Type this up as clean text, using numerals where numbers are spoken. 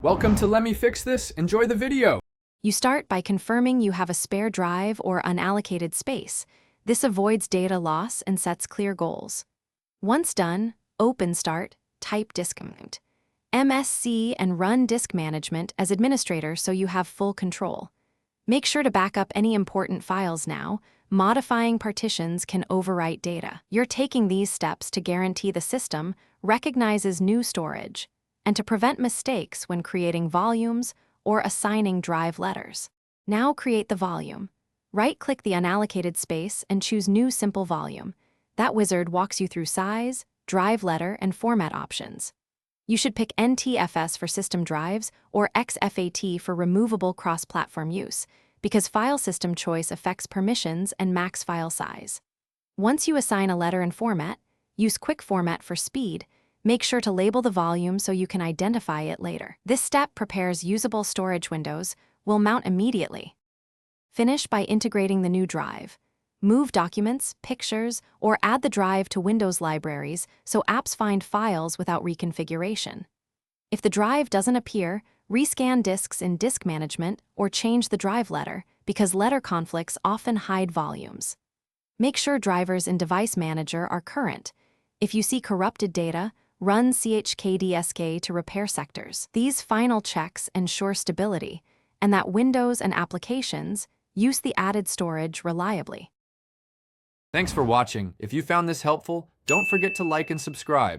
Welcome to Let Me Fix This. Enjoy the video. You start by confirming you have a spare drive or unallocated space. This avoids data loss and sets clear goals. Once done, open Start, type Disk Management, MSC, and run Disk Management as administrator so you have full control. Make sure to back up any important files now. Modifying partitions can overwrite data. You're taking these steps to guarantee the system recognizes new storage and to prevent mistakes when creating volumes or assigning drive letters. Now create the volume. Right-click the unallocated space and choose New Simple Volume. That wizard walks you through size, drive letter, and format options. You should pick NTFS for system drives or XFAT for removable cross-platform use, because file system choice affects permissions and max file size. Once you assign a letter and format, use Quick Format for speed. Make sure to label the volume so you can identify it later. This step prepares usable storage windows, will mount immediately. Finish by integrating the new drive. Move documents, pictures, or add the drive to Windows libraries so apps find files without reconfiguration. If the drive doesn't appear, rescan disks in Disk Management or change the drive letter, because letter conflicts often hide volumes. Make sure drivers in Device Manager are current. If you see corrupted data, run chkdsk to repair sectors. These final checks ensure stability, and that Windows and applications use the added storage reliably. Thanks for watching. If you found this helpful, don't forget to like and subscribe.